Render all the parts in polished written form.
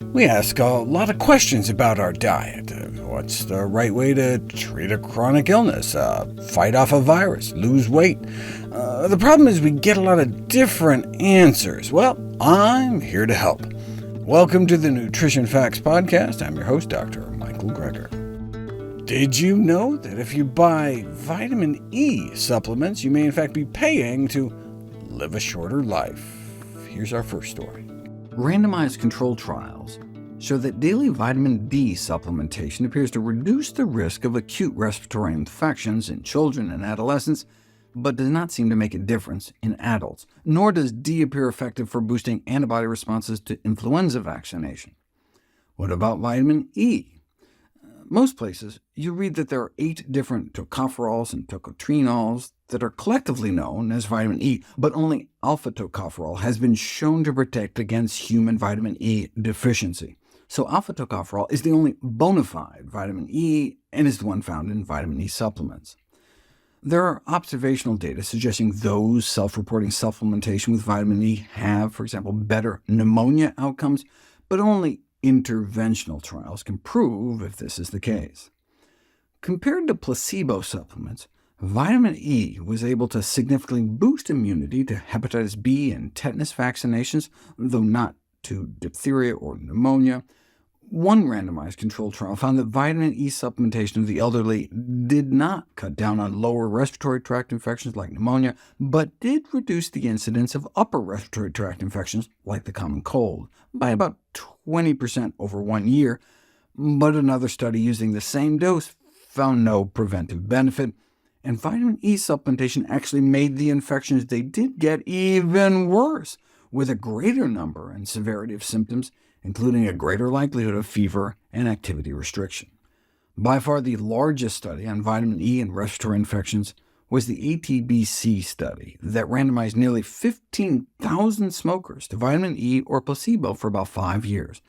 We ask a lot of questions about our diet. What's the right way to treat a chronic illness, fight off a virus, lose weight? The problem is we get a lot of different answers. Well, I'm here to help. Welcome to the Nutrition Facts podcast. I'm your host, Dr. Michael Greger. Did you know that if you buy vitamin E supplements, you may in fact be paying to live a shorter life? Here's our first story. Randomized controlled trials show that daily vitamin D supplementation appears to reduce the risk of acute respiratory infections in children and adolescents, but does not seem to make a difference in adults, nor does D appear effective for boosting antibody responses to influenza vaccination. What about vitamin E? Most places, you read that there are 8 different tocopherols and tocotrienols that are collectively known as vitamin E, but only alpha-tocopherol has been shown to protect against human vitamin E deficiency. So alpha-tocopherol is the only bona fide vitamin E, and is the one found in vitamin E supplements. There are observational data suggesting those self-reporting supplementation with vitamin E have, for example, better pneumonia outcomes, but only interventional trials can prove if this is the case. Compared to placebo supplements, vitamin E was able to significantly boost immunity to hepatitis B and tetanus vaccinations, though not to diphtheria or pneumonia. One randomized controlled trial found that vitamin E supplementation of the elderly did not cut down on lower respiratory tract infections like pneumonia, but did reduce the incidence of upper respiratory tract infections like the common cold by about 20% over 1 year, but another study using the same dose found no preventive benefit, and vitamin E supplementation actually made the infections they did get even worse, with a greater number and severity of symptoms, including a greater likelihood of fever and activity restriction. By far the largest study on vitamin E and respiratory infections was the ATBC study that randomized nearly 15,000 smokers to vitamin E or placebo for about 5 years.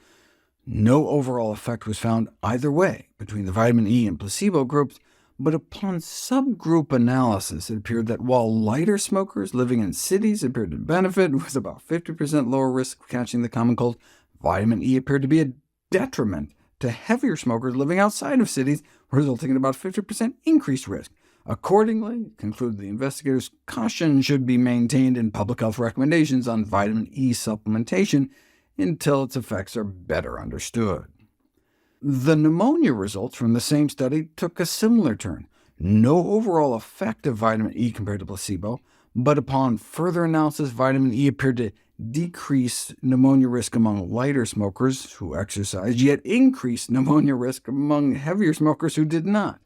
No overall effect was found either way between the vitamin E and placebo groups, but upon subgroup analysis, it appeared that while lighter smokers living in cities appeared to benefit, with about 50% lower risk of catching the common cold, vitamin E appeared to be a detriment to heavier smokers living outside of cities, resulting in about 50% increased risk. Accordingly, concluded the investigators, caution should be maintained in public health recommendations on vitamin E supplementation until its effects are better understood. The pneumonia results from the same study took a similar turn. No overall effect of vitamin E compared to placebo, but upon further analysis, vitamin E appeared to decrease pneumonia risk among lighter smokers who exercised, yet increased pneumonia risk among heavier smokers who did not.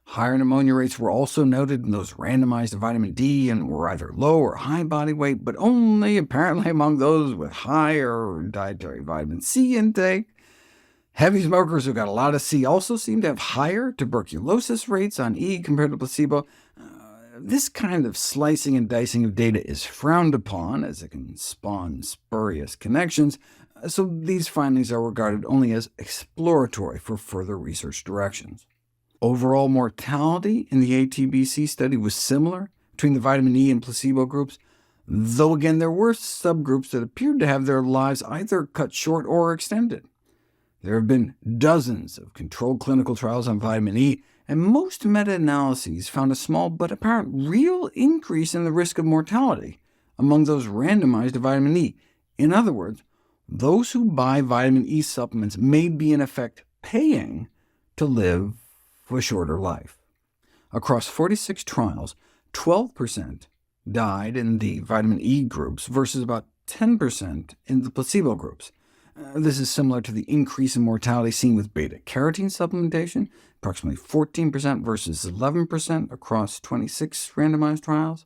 Higher pneumonia rates were also noted in those randomized to vitamin D and were either low or high body weight, but only apparently among those with higher dietary vitamin C intake. Heavy smokers who got a lot of C also seem to have higher tuberculosis rates on E compared to placebo. This kind of slicing and dicing of data is frowned upon, as it can spawn spurious connections, so these findings are regarded only as exploratory for further research directions. Overall mortality in the ATBC study was similar between the vitamin E and placebo groups, though again there were subgroups that appeared to have their lives either cut short or extended. There have been dozens of controlled clinical trials on vitamin E, and most meta-analyses found a small but apparent real increase in the risk of mortality among those randomized to vitamin E. In other words, those who buy vitamin E supplements may be in effect paying to live a shorter life. Across 46 trials, 12% died in the vitamin E groups versus about 10% in the placebo groups. This is similar to the increase in mortality seen with beta-carotene supplementation, approximately 14% versus 11% across 26 randomized trials.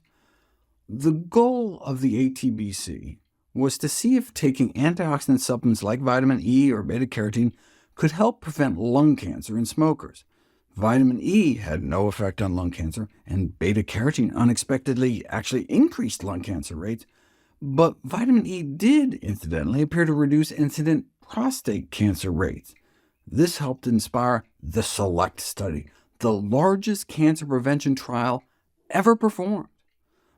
The goal of the ATBC was to see if taking antioxidant supplements like vitamin E or beta-carotene could help prevent lung cancer in smokers. Vitamin E had no effect on lung cancer, and beta-carotene unexpectedly actually increased lung cancer rates, but vitamin E did, incidentally, appear to reduce incident prostate cancer rates. This helped inspire the SELECT study, the largest cancer prevention trial ever performed.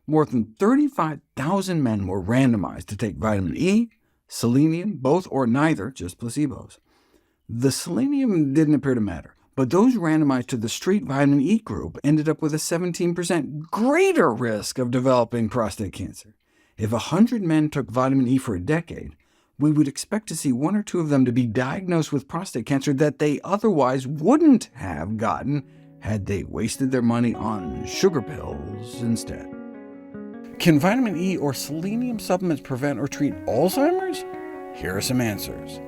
More than 35,000 men were randomized to take vitamin E, selenium, both or neither, just placebos. The selenium didn't appear to matter, but those randomized to the straight vitamin E group ended up with a 17% greater risk of developing prostate cancer. If 100 men took vitamin E for a decade, we would expect to see one or two of them to be diagnosed with prostate cancer that they otherwise wouldn't have gotten had they wasted their money on sugar pills instead. Can vitamin E or selenium supplements prevent or treat Alzheimer's? Here are some answers.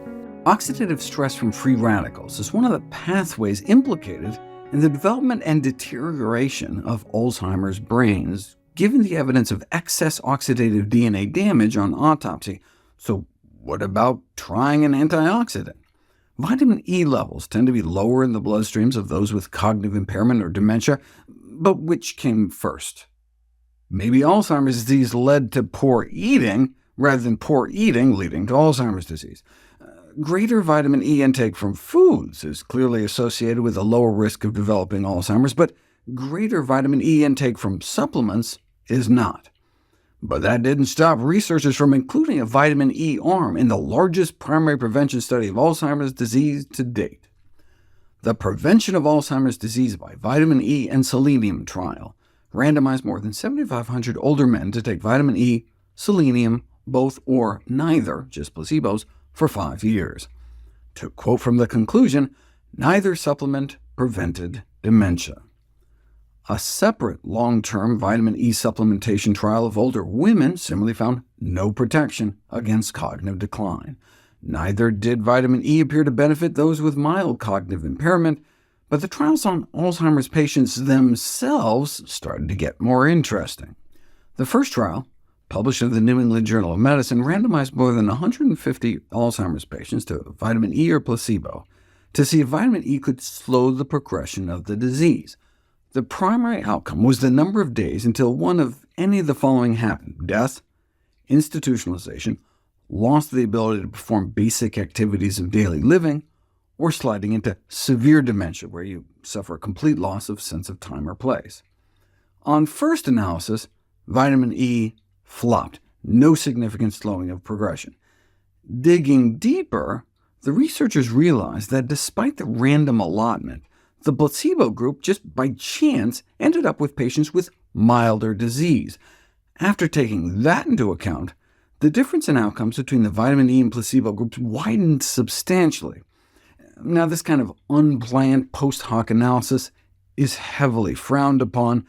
Oxidative stress from free radicals is one of the pathways implicated in the development and deterioration of Alzheimer's brains, given the evidence of excess oxidative DNA damage on autopsy. So what about trying an antioxidant? Vitamin E levels tend to be lower in the bloodstreams of those with cognitive impairment or dementia, but which came first? Maybe Alzheimer's disease led to poor eating, rather than poor eating leading to Alzheimer's disease. Greater vitamin E intake from foods is clearly associated with a lower risk of developing Alzheimer's, but greater vitamin E intake from supplements is not. But that didn't stop researchers from including a vitamin E arm in the largest primary prevention study of Alzheimer's disease to date. The Prevention of Alzheimer's Disease by Vitamin E and Selenium trial randomized more than 7,500 older men to take vitamin E, selenium, both or neither, just placebos, for 5 years. To quote from the conclusion, neither supplement prevented dementia. A separate long-term vitamin E supplementation trial of older women similarly found no protection against cognitive decline. Neither did vitamin E appear to benefit those with mild cognitive impairment, but the trials on Alzheimer's patients themselves started to get more interesting. The first trial, published in the New England Journal of Medicine, randomized more than 150 Alzheimer's patients to vitamin E or placebo to see if vitamin E could slow the progression of the disease. The primary outcome was the number of days until one of any of the following happened: death, institutionalization, loss of the ability to perform basic activities of daily living, or sliding into severe dementia, where you suffer a complete loss of sense of time or place. On first analysis, vitamin E flopped, no significant slowing of progression. Digging deeper, the researchers realized that despite the random allotment, the placebo group, just by chance, ended up with patients with milder disease. After taking that into account, the difference in outcomes between the vitamin E and placebo groups widened substantially. Now, this kind of unplanned post-hoc analysis is heavily frowned upon,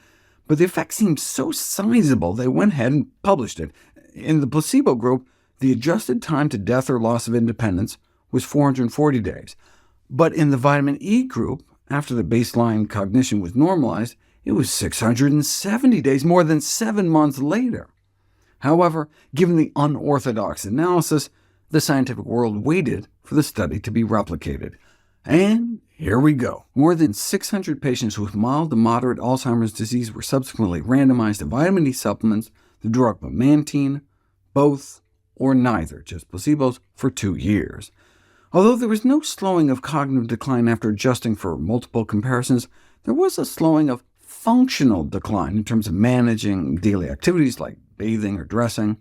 but the effect seemed so sizable they went ahead and published it. In the placebo group, the adjusted time to death or loss of independence was 440 days, but in the vitamin E group, after the baseline cognition was normalized, it was 670 days, more than 7 months later. However, given the unorthodox analysis, the scientific world waited for the study to be replicated. And here we go. More than 600 patients with mild to moderate Alzheimer's disease were subsequently randomized to vitamin E supplements, the drug memantine, both or neither, just placebos, for 2 years. Although there was no slowing of cognitive decline after adjusting for multiple comparisons, there was a slowing of functional decline in terms of managing daily activities like bathing or dressing.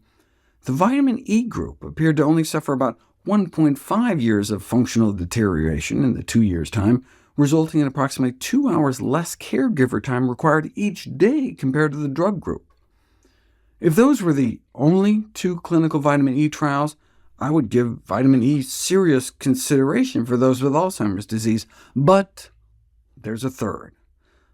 The vitamin E group appeared to only suffer about 1.5 years of functional deterioration in the 2 years' time, resulting in approximately 2 hours less caregiver time required each day compared to the drug group. If those were the only 2 clinical vitamin E trials, I would give vitamin E serious consideration for those with Alzheimer's disease, but there's a third.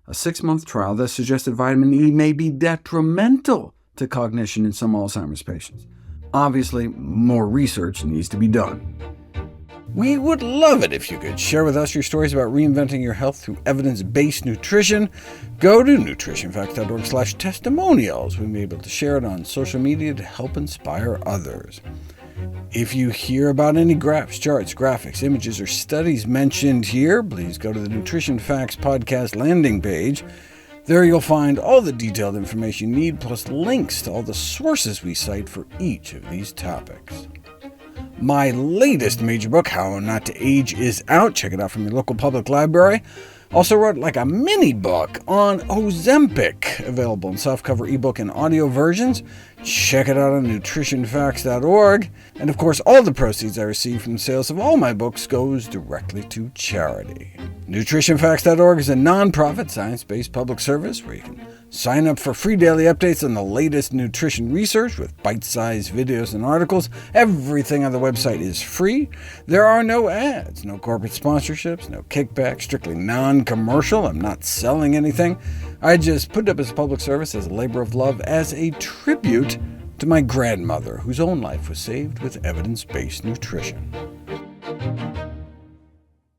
A 6-month trial that suggested vitamin E may be detrimental to cognition in some Alzheimer's patients. Obviously, more research needs to be done. We would love it if you could share with us your stories about reinventing your health through evidence-based nutrition. Go to NutritionFacts.org/testimonials. We'll be able to share it on social media to help inspire others. If you hear about any graphs, charts, graphics, images, or studies mentioned here, please go to the Nutrition Facts podcast landing page. There you'll find all the detailed information you need, plus links to all the sources we cite for each of these topics. My latest major book, How Not to Age, is out. Check it out from your local public library. Also wrote like a mini-book on Ozempic, available in softcover ebook and audio versions. Check it out on NutritionFacts.org. And of course, all the proceeds I receive from sales of all my books goes directly to charity. NutritionFacts.org is a non-profit, science-based public service where you can sign up for free daily updates on the latest nutrition research with bite-sized videos and articles. Everything on the website is free. There are no ads, no corporate sponsorships, no kickbacks, strictly non-commercial. I'm not selling anything. I just put it up as a public service, as a labor of love, as a tribute to my grandmother, whose own life was saved with evidence-based nutrition.